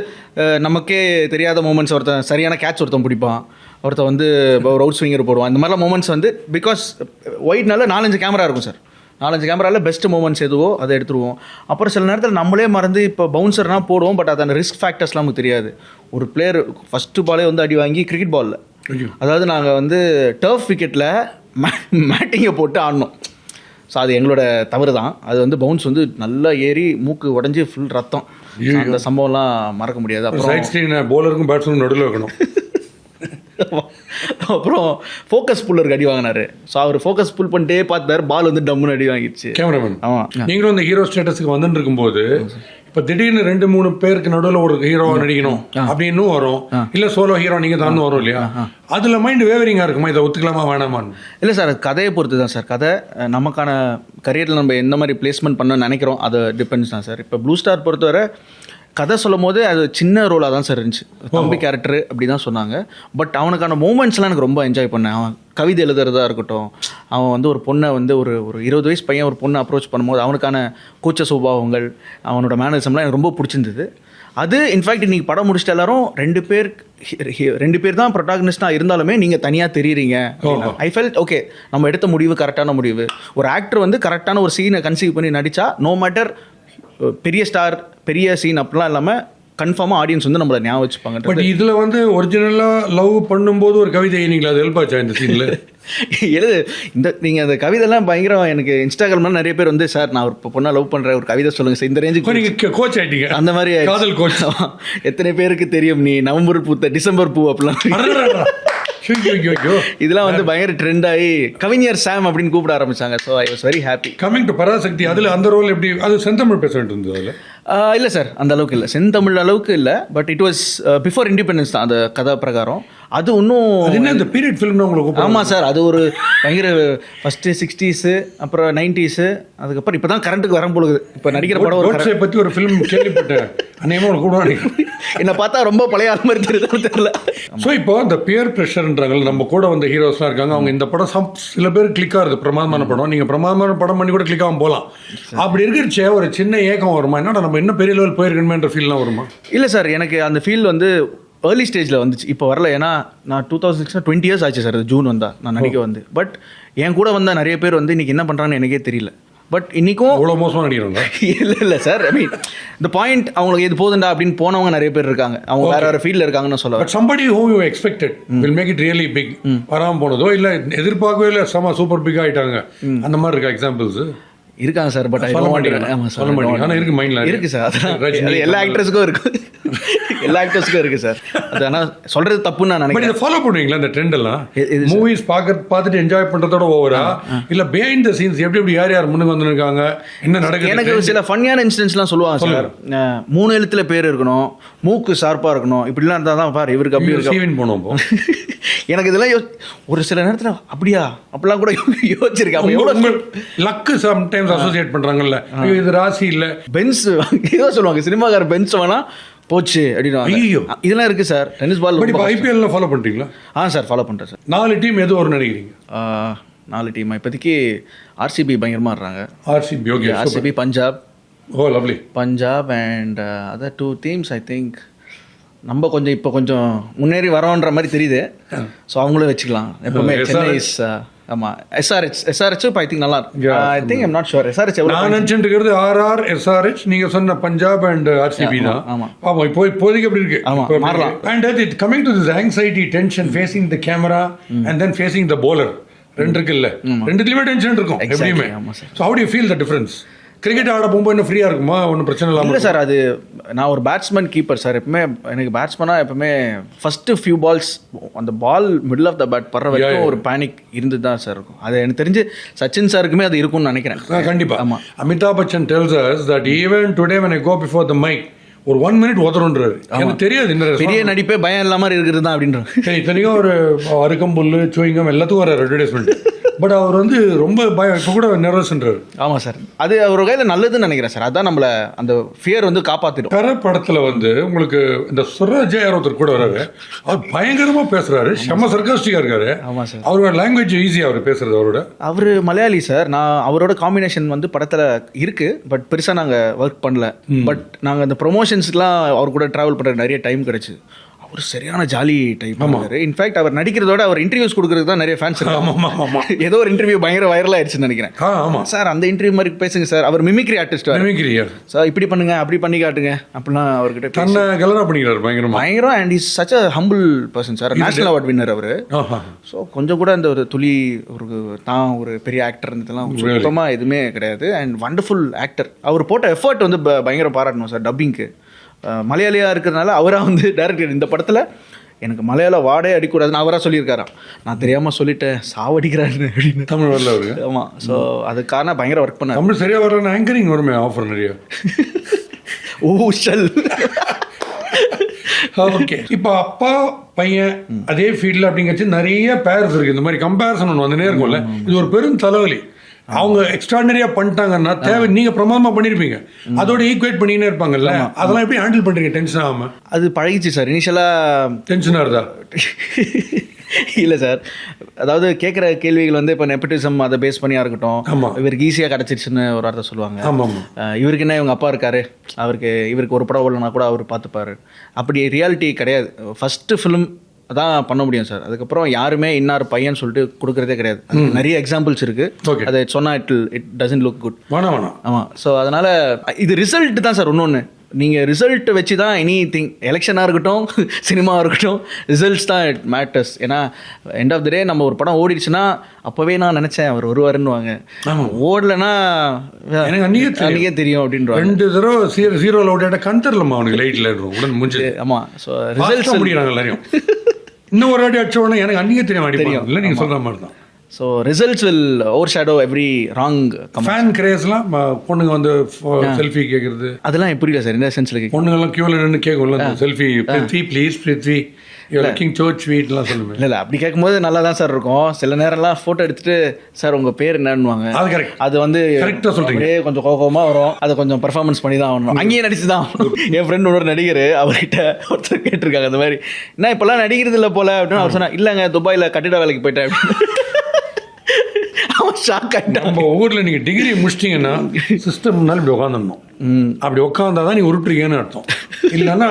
நமக்கே தெரியாத மூமெண்ட்ஸ், ஒருத்தன் சரியான கேட்ச் ஒருத்தன் பிடிப்பான், ஒருத்தன் வந்து ஒரு அவுட் ஸ்விங்கர் போடுவான். இந்த மாதிரிலாம் மூமெண்ட்ஸ் வந்து பிகாஸ் ஒயிட்னால 4-5 கேமரா இருக்கும் சார். 4-5 கேமராவில் பெஸ்ட் மூமெண்ட்ஸ் எதுவோ அதை எடுத்துருவோம். அப்புறம் சில நேரத்தில் நம்மளே மறந்து இப்போ பவுன்சர்னால் போடுவோம், பட் அது அந்த ரிஸ்க் ஃபேக்டர்ஸ்லாம் நமக்கு தெரியாது. ஒரு பிளேயர் ஃபஸ்ட்டு பாலே வந்து அடி வாங்கி கிரிக்கெட் பாலில், அதாவது நாங்கள் வந்து டர்ஃப் விக்கெட்டில் மேட்டிங்கை போட்டு ஆடணும். ஸோ அது எங்களோட தவறு தான். அது வந்து பவுன்ஸ் வந்து நல்லா ஏறி மூக்கு உடஞ்சி ஃபுல் ரத்தம். அந்த சம்பவம்லாம் மறக்க முடியாது. அப்புறம் போலருக்கும் பேட்ஸ்மேன் நடுவில் வைக்கணும். அப்புறம் ஃபோக்கஸ் புல்லருக்கு அடி வாங்கினாரு. ஸோ அவர் ஃபோக்கஸ் புல் பண்ணிட்டே பார்த்தாரு, பால் வந்து டம்முன்னு அடி வாங்கிடுச்சு கேமராமேன். ஆமாம். நீங்களும் இந்த ஹீரோ ஸ்டேட்டஸுக்கு வந்துட்டு இருக்கும்போது இப்போ திடீர்னு 2-3 பேருக்கு நடுவில் ஒரு ஹீரோவை நடிக்கணும் அப்படின்னு வரும், இல்லை சோலோ ஹீரோ நீங்கள் தான் வரும் இல்லையா? அதில் மைண்ட் வேவரிங்காக இருக்குமா, இதை ஒத்துக்கலாமா வேணாமான்னு? இல்லை சார், கதையை பொறுத்து தான் சார். கதை நமக்கான கரியரில் நம்ம எந்த மாதிரி பிளேஸ்மெண்ட் பண்ண நினைக்கிறோம் அது டிபெண்ட்ஸ் தான் சார். இப்போ ப்ளூ ஸ்டார் பொறுத்தவரை கதை சொல்லும் போது அது சின்ன ரோலாக தான் சார் இருந்துச்சு. தம்பி கேரக்டரு அப்படி தான் சொன்னாங்க. பட் அவனுக்கான மூமெண்ட்ஸ்லாம் எனக்கு ரொம்ப என்ஜாய் பண்ணேன். அவன் கவிதை எழுதுறதா இருக்கட்டும், அவன் வந்து ஒரு பொண்ணை வந்து ஒரு 20 வயசு பையன் ஒரு பொண்ணை அப்ரோச் பண்ணும்போது அவனுக்கான கூச்ச சுபாவங்கள், அவனோட மேனரிசம்லாம் எனக்கு ரொம்ப பிடிச்சிருந்தது. அது இன்ஃபேக்ட் இன்றைக்கி படம் முடிச்சுட்டு எல்லாரும் 2 பேர் தான் ப்ரொட்டாகனிஸ்டாக இருந்தாலுமே நீங்கள் தனியாக தெரியுறீங்க. ஐ ஃபெல்ட் ஓகே, நம்ம எடுத்த முடிவு கரெக்டான முடிவு. ஒரு ஆக்டர் வந்து கரெக்டான ஒரு சீனை கன்சீவ் பண்ணி நடித்தா, நோ மேட்டர் பெரிய ஸ்டார் பெரிய சீன் அப்படிலாம் இல்லாமல் கன்ஃபார்மாக ஆடியன்ஸ் வந்து நம்மளை ஞாபகம் வச்சுப்பாங்க. பட் இதில் வந்து ஒரிஜினலாக லவ் பண்ணும்போது ஒரு கவிதை எழுதிங்களா, அது ஹெல்ப் ஆச்சா இந்த சீனில்? எழுது இந்த நீங்கள் அந்த கவிதைலாம் பயங்கரம். எனக்கு இன்ஸ்டாகிராம்லாம் நிறைய பேர் வந்து சார் நான் ஒரு பொண்ணை லவ் பண்ணுறேன், ஒரு கவிதை சொல்லுங்கள் சார், இந்த ரேஞ்சுக்கு நீங்கள் கோச் ஆகிட்டீங்க. அந்த மாதிரி காதல் கோச். எத்தனை பேருக்கு தெரியும் நீ நவம்பர் பூத்த டிசம்பர் பூ அப்படிலாம் இதெல்லாம் வந்து பயங்கர ட்ரெண்ட் ஆகி கவிஞர் சாம் அப்படின்னு கூப்பிட ஆரம்பிச்சாங்க. So I was very happy. Coming to Parasakthi, அதில் அந்த ரோல் எப்படி, அது செந்தமிழ் பேசிட்டு இருந்தது அதில்? இல்லை சார், அந்த அளவுக்கு இல்லை, செந்தமிழ் அளவுக்கு இல்லை. But it was before independence தான் அந்த கதா பிரகாரம். அது இன்னும் என்ன இந்த பீரியட் ஃபிலிம்னு உங்களுக்கு? ஆமாம் சார், அது ஒரு பயங்கர ஃபஸ்ட்டு 60s அப்புறம் 90s, அதுக்கப்புறம் இப்போ தான் கரண்ட்டுக்கு வர போகுது. இப்போ நடிக்கிற படம் ஒரு பற்றி ஒரு ஃபிலிம் கேள்விப்பட்டேன், அநேகமாக கூடுவாங்க. என்னை பார்த்தா ரொம்ப பழைய ஆள் மாதிரி தெரியுது தெரியல. ஸோ இப்போ இந்த பியர் ப்ரெஷர்ன்றாங்க, நம்ம கூட வந்த ஹீரோஸ்லாம் இருக்காங்க, அவங்க இந்த படம் சில பேர் கிளிக் ஆகுது, பிரமாதமான படம், நீங்கள் பிரமாதமான படம் பண்ணி கூட கிளிக் ஆகாமல் போகலாம். அப்படி இருக்கிறச்சே ஒரு சின்ன ஏக்கம் வருமா, என்னடா நம்ம இன்னும் பெரிய லெவல் போயிருக்கணுமேன்ற ஃபீல்லாம் வருமா? இல்லை சார், எனக்கு அந்த ஃபீல் வந்து ஏர்லி ஸ்டேஜில் வந்துச்சு, இப்போ வரல. ஏன்னா நான் 2006 20 இயர்ஸ் ஆச்சு சார், ஜூன் வந்தால் நான் நடிக்க வந்து. பட் என் கூட வந்த நிறைய பேர் வந்து இன்றைக்கி என்ன பண்ணுறாங்கன்னு எனக்கே தெரியல. பட் இன்றைக்கும் அவ்வளோ மோசமாக நடிக்கிறோங்க. இல்லை சார், ஐ மீன் இந்த பாயிண்ட் அவங்களுக்கு எது போதுண்டா அப்படின்னு போனவங்க நிறைய பேர் இருக்காங்க. அவங்க வேறு ஃபீல்டில் இருக்காங்கன்னு சொல்ல. But somebody whom you expected will make it really big வராமல் போனதோ, இல்லை எதிர்பார்க்கவே இல்லை செம சூப்பர் பிக் ஆகிட்டாங்க, அந்த மாதிரி இருக்கா எக்ஸாம்பிள்ஸ்? இருக்காங்க சார். பட் சொல்ல மாட்டேன். ஆனால் இருக்கு மைண்டில் இருக்கு சார். எல்லா ஆக்டர்ஸுக்கும் இருக்கு, எல்லா ஆக்டர்ஸுக்கும் இருக்கு சார். அது ஆனால் சொல்றது தப்புன்னு நான் நினைக்கிறேன். இதை ஃபாலோ பண்ணுவீங்களா இந்த ட்ரெண்ட் எல்லாம்? மூவிஸ் பார்த்துட்டு என்ஜாய் பண்ணுறதோட ஓவரா, இல்லை பிஹைண்ட் த சீன்ஸ் எப்படி யார் யார் முன்னுக்கு வந்துருக்காங்க, என்ன நடக்குது? எனக்கு சில ஃபன்னியான இன்சிடென்ட்ஸ்லாம் சொல்லுவாங்க சார். 3 எழுத்துல பேர் இருக்கணும், மூக்கு ஷார்ப்பாக இருக்கணும், இப்படிலாம் இருந்தால் தான் பாரு இவருக்கு அப்படி இருக்கு போனோம். எனக்கு இதெல்லாம் ஒரு சில நேரத்தில் அப்படியா அப்படிலாம் கூட யோசிச்சிருக்கேன். லக்கு சம்டைம்ஸ் அசோசியேட் பண்ணுறாங்கல்ல, இது ராசி இல்லை, பென்ஸ் ஏதோ சொல்லுவாங்க, சினிமாக்கார பென்ஸ் வேணா போச்சு அப்படின்னா. ஐயோ இதெல்லாம் இருக்குது சார். டென்னிஸ் பால் ஐபிஎல்லாம் ஃபாலோ பண்ணுறீங்களா? சார் ஃபாலோ பண்ணுறேன் சார். 4 டீம் எது ஒரு நினைக்கிறீங்க? 4 டீம் இப்போதைக்கு ஆர்சிபி பயங்கரமாக இருக்காங்க. RCB, okay. RCB, Punjab. O lovely. Punjab and other 2 teams I think நம்ம கொஞ்சம் இப்போ கொஞ்சம் முன்னேறி வரோன்ற மாதிரி தெரியுது. ஸோ அவங்களே வச்சுக்கலாம் எப்பவுமே. சென்னை இஸ் ஆமாம். எஸ்ஆர்ஹெச் ஐ திங்க் நல்லா இருக்கு. I think I'm not sure SRH எவ்வளோ. நான் நினச்சிட்டு இருக்கிறது ஆர்ஆர், எஸ்ஆர்ஹெச், நீங்கள் சொன்ன பஞ்சாப் அண்ட் ஆர்சிபி தான். ஆமாம் ஆமாம். இப்போதைக்கு அப்படி இருக்கு. ஆமாம், மாறலாம். And it coming to this anxiety, tension, facing the camera and then facing the bowler, ரெண்டு இருக்குல்ல, ரெண்டுத்துலையுமே டென்ஷன் இருக்கும் எப்படியுமே. So how to you feel the difference? Cricket ஆட போகும்போது இன்னும் ஃப்ரீயாக இருக்குமா, ஒன்றும் பிரச்சனை இல்லாமல்? இல்லை சார், அது நான் ஒரு பேட்ஸ்மேன் கீப்பர் சார். எப்பவுமே எனக்கு பேட்ஸ்மேனாக எப்பவுமே ஃபஸ்ட்டு ஃபியூ பால்ஸ் அந்த பால் மிடில் ஆஃப் த பேட் படுற வரைக்கும் ஒரு பேனிக் இருந்து தான் சார் இருக்கும். அது எனக்கு தெரிஞ்சு சச்சின் சாருக்குமே அது இருக்கும்னு நினைக்கிறேன். கண்டிப்பாக. ஆமாம். Amitabh Bachchan tells us that even today when I go before the mic ஒரு 1 minute ஒதுறன்றாரு. எனக்கு தெரியாது என்ன பெரிய நடிப்பே பயம் இல்லாமல் இருக்கிறது தான் அப்படின்றாங்க. இத்தனைக்கும் ஒரு அருக்கம்புல் சூயிங்கம் எல்லாத்துக்கும் ஒரு அட்வர்டைஸ்மெண்ட். பட் அவர் வந்து ரொம்ப இப்போ கூட நர்வஸ்ன்றாரு. ஆமாம் சார், அது அவர் கையில் நல்லதுன்னு நினைக்கிறேன் சார். அதான் நம்மளை அந்த ஃபியர் வந்து காப்பாற்றிடும். கரை படத்தில் வந்து உங்களுக்கு இந்த சுரஜா ஒருத்தர் கூட வர்றாரு, அவர் பயங்கரமாக பேசுறாரு, செம்ம சர்க்காஸ்டிக்காக இருக்காரு. ஆமாம் சார், அவரோட லாங்குவேஜ் ஈஸியாக அவர் பேசுறது. அவர் மலையாளி சார். நான் அவரோட காம்பினேஷன் வந்து படத்தில் இருக்கு, பட் பெருசாக நாங்கள் ஒர்க் பண்ணல. பட் நாங்கள் அந்த ப்ரொமோஷன்ஸ்க்குலாம் அவர் கூட ட்ராவல் பண்ணுற நிறைய டைம் கிடச்சி. அவர் சரியான ஜாலி டைப். இன்ஃபேக்ட் அவர் நடிக்கிறதோட அவர் இன்டர்வியூஸ் கொடுக்கறதுக்கு தான் நிறைய ஃபேன்ஸ் இருக்காங்க. ஏதோ ஒரு இன்டர்வியூ பயங்கர வைரல் ஆயிடுச்சுன்னு நினைக்கிறேன். சார் அந்த இன்டர்வியூ மாதிரி பேசுங்க சார். அவர் மிமிக்ரி ஆர்டிஸ்ட். சார் இப்படி பண்ணுங்க, அப்படி பண்ணி காட்டுங்க அப்படிலாம் அவர்கிட்ட பயங்கரம். And is such a humble person sir. National award winner அவர். ஸோ கொஞ்சம் கூட அந்த ஒரு துளி ஒரு தான் ஒரு பெரிய ஆக்டர் இருந்ததெல்லாம் சுத்தமாக எதுவுமே கிடையாது. And wonderful actor. அவர் போட்ட எஃபர்ட் வந்து பயங்கரம் பாராட்டணும் சார். டப்பிங்க்கு மலையாளியாக இருக்கிறதுனால அவராக வந்து டைரக்டர் இந்த படத்தில் எனக்கு மலையாள வாடே அடிக்கூடாதுன்னு அவராக சொல்லியிருக்காராம். நான் தெரியாமல் சொல்லிட்டேன், சாவடிக்கிறாரு அப்படின்னு. தமிழ் வரல அவரு. ஆமாம், ஸோ அதுக்கான பயங்கர ஒர்க் பண்ணார். தமிழ் சரியாக வரலன்னு ஆங்கரிங் வருமே ஆஃபர் நிறைய. ஊஷல். ஓகே, இப்போ அப்பா பையன் அதே ஃபீல்டில் அப்படிங்கிறச்சு நிறைய பேர்ஸ் இருக்குது. இந்த மாதிரி கம்பேரிசன் ஒன்று வந்துனே இருக்கும்ல. இது ஒரு பெரும் தலைவலி. அவங்க எக்ஸ்ட்ராடனரியா பண்ணிட்டாங்கன்னா தேவை நீங்க பிரமாதமா பண்ணிருப்பீங்க, அதோட ஈக்குவேட் பண்ணினே இருப்பாங்கல்ல. அதெல்லாம் எப்படி ஹேண்டில் பண்றீங்க டென்ஷன் ஆகாம? அது பழகிச்சு சார். இனிஷியலா டென்ஷனா இருந்தா இல்லை சார். அதாவது கேட்குற கேள்விகள் வந்து இப்போ நெப்பட்டிசம் அதை பேஸ் பண்ணியா இருக்கட்டும். இவருக்கு ஈஸியாக கிடச்சிருச்சுன்னு ஒரு வார்த்தை சொல்லுவாங்க. இவருக்கு என்ன இவங்க அப்பா இருக்காரு, இவருக்கு ஒரு படம் இல்லைனா கூட அவர் பார்த்துப்பாரு. அப்படி ரியாலிட்டி கிடையாது. ஃபஸ்ட்டு ஃபிலிம் அதான் பண்ண முடியும் சார். அதுக்கப்புறம் யாருமே இன்னார் பையன் சொல்லிட்டு கொடுக்குறதே கிடையாது. நிறைய எக்ஸாம்பிள்ஸ் இருக்கு. அதை சொன்னால் இட் டசன்ட் லுக் குட். ஆமாம். ஸோ அதனால இது ரிசல்ட் தான் சார். இன்னொன்று, நீங்கள் ரிசல்ட் வச்சு தான் எனி திங், எலெக்ஷனாக இருக்கட்டும், சினிமாவாக இருக்கட்டும், ரிசல்ட்ஸ் தான் இட் மேட்டர்ஸ். ஏன்னா எண்ட் ஆஃப் த டே நம்ம ஒரு படம் ஓடிடுச்சுன்னா அப்போவே நான் நினச்சேன் அவர் வருவாருன்னுவாங்க. ஓடலைன்னா எனக்கு அன்றைக்கே தெரியும் அப்படின்ற 2 தடவை 0 ஓடிட்ட கண்டர்லம்மா அவனுக்கு லைட்டில் உடனே முடிஞ்சு. ஆமாம். ஸோ ரிசல்ட்ஸ் முடிக்கிறாங்க எல்லாரையும். இன்னும் ஒரு வாட்டி அடிச்ச உடனே எனக்கு அன்றைக்கே தெரியும் இல்லை நீங்கள் சொல்கிற மாதிரி தான். So results will overshadow every wrong. Fan கிரேஸ்லாம் பொண்ணுங்க வந்து செல்ஃபி கேட்குறது அதெல்லாம் புரியல சார். இந்த சென்ஸில் பொண்ணுங்கெல்லாம் கியூவில் நின்று கேட்கும்ல செல்ஃபி, பிரித்வி ப்ளீஸ், பிரித்வி ஸ்வீட்லாம் சொல்லுவேன். இல்லை அப்படி கேட்கும்போது நல்லா தான் சார் இருக்கும். சில நேரம்லாம் ஃபோட்டோ எடுத்துட்டு சார் உங்கள் பேர் என்னன்னுவாங்க. அது கரெக்ட். அது வந்து கரெக்டாக சொல்கிறீங்க. கொஞ்சம் கோபமாக வரும். அதை கொஞ்சம் பெர்ஃபார்மன்ஸ் பண்ணி தான் ஆகணும். அங்கேயே நடிச்சு தான். என் ஃப்ரெண்ட் ஒரு நடிகர், அவர்கிட்ட ஒருத்தர் கேட்டிருக்காங்க அந்த மாதிரி, என்ன இப்போல்லாம் நடிக்கிறது இல்லை போல அப்படின்னு. அவர் சொன்னால் இல்லைங்க துபாயில் கட்டிட வேலைக்கு போயிட்டேன் அப்படின்னு. நம்ம ஊரில் நீங்கள் டிகிரி முடிச்சிட்டிங்கன்னா சிஸ்டம் முன்னாடி இப்படி உட்காந்துடணும். அப்படி உட்காந்தாதான் நீ உருட்டுறீங்கன்னு அர்த்தம். இல்லைன்னா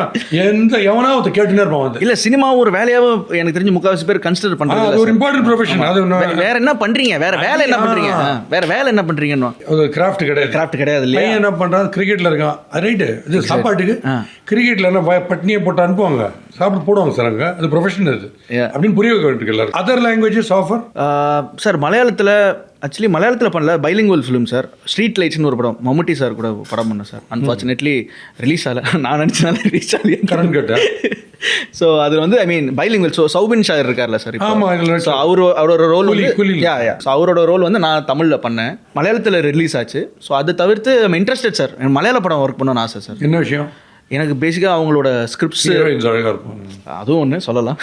எவனாவது கேட்டுனே இருப்பான் வந்து. இல்லை சினிமாவும் ஒரு வேலையாவும் எனக்கு தெரிஞ்சு முக்கால்வாசி பேர் கன்சிடர் பண்ணுறாங்க. அது ஒரு இம்பார்ட்டன்ட் ப்ரொஃபஷன். அது வேற என்ன பண்றீங்க, வேற வேலை என்ன பண்றீங்க, வேற வேலை என்ன பண்றீங்கன்னு. அது கிராஃப்ட் கிடையாது இல்லையா? என்ன பண்றான், கிரிக்கெட்ல இருக்கான், ரைட்டு. இது சாப்பாட்டுக்கு கிரிக்கெட்ல என்ன பட்னியை போட்டு அனுப்புவாங்க, சாப்பிட்டு போடுவாங்க சார் அங்கே. அது ப்ரொஃபஷன் அது அப்படின்னு புரிய வைக்க வேண்டியிருக்கு எல்லாரும். Other languages offer sir. மலையாளத்தில் பண்ணல, பைலிங்குவல் ஃபிலிம் சார். ஸ்ட்ரீட் லைட்ஸ்னு ஒரு படம், மம்முட்டி சார் கூட படம் பண்ணேன் சார். அன்ஃபார்ச்சுனேட்லி ரிலீஸ் ஆகலை. நான் நினச்சனால ரிலீஸ் ஆகலையே கரண்ட் கேட்டேன். ஸோ அது வந்து ஐ மீன் பைலிங்குவல். ஸோ சௌபின் ஷாயர் இருக்கார்ல சார். ஸோ அவரோட ரோல் ஸோ அவரோட ரோல் வந்து நான் தமிழில் பண்ணேன். மலையாளத்தில் ரிலீஸ் ஆச்சு. ஸோ அது தவிர்த்து ஐம் இன்ட்ரெஸ்டட் சார். மலையாள படம் ஒர்க் பண்ணணும்னு ஆசை சார். என்ன விஷயம்? எனக்கு பேசிக்காக அவங்களோட ஸ்கிரிப்ட்ஸ் அதுவும் ஒன்று சொல்லலாம்.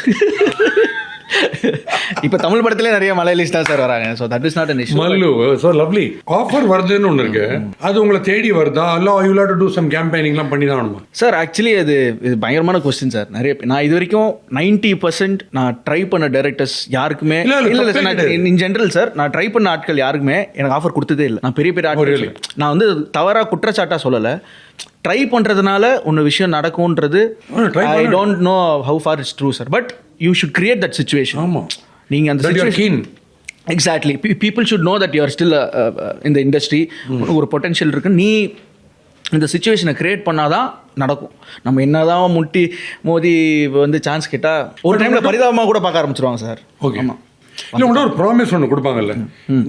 இப்போ தமிழ் படத்திலே நிறைய மலையாளிஸ் தான் சார் வராங்க. So that is not an issue. Mallu so lovely offer வருதுன்னு ஒன்று இருக்கு. அது உங்களை தேடி வருதா இல்லை you have to to some கேம்பெயினிங்லாம் பண்ணி தான் ஆகணுமா? சார் ஆக்சுவலி இது பயங்கரமான கொஸ்டின் சார். நிறைய நான் இது வரைக்கும் 90% நான் ட்ரை பண்ண டைரக்டர்ஸ் யாருக்குமே இல்லை இன் ஜென்ரல் சார், நான் ட்ரை பண்ண ஆட்கள் யாருக்குமே எனக்கு ஆஃபர் கொடுத்ததே இல்லை. நான் பெரிய ஆட்கள் நான் வந்து தவறாக குற்றச்சாட்டாக சொல்லலை. ட்ரை பண்ணுறதுனால ஒன்று விஷயம் நடக்கும்ன்றது I don't know how far it's true sir. But you should create that situation. ஆமாம், நீங்கள் அந்த situation exactly people should know that you are still இந்த இண்டஸ்ட்ரி ஒரு பொட்டென்ஷியல் இருக்குது. நீ இந்த சுச்சுவேஷனை கிரியேட் பண்ணாதான் நடக்கும். நம்ம என்னதான் முட்டி மோதி வந்து சான்ஸ் கேட்டால் ஒரு டைமில் பரிதாபமாக கூட பார்க்க ஆரம்பிச்சிருவாங்க சார். ஓகே. இல்லை உங்கள்கிட்ட ஒரு ப்ராமிஸ் ஒன்று கொடுப்பாங்கல்ல,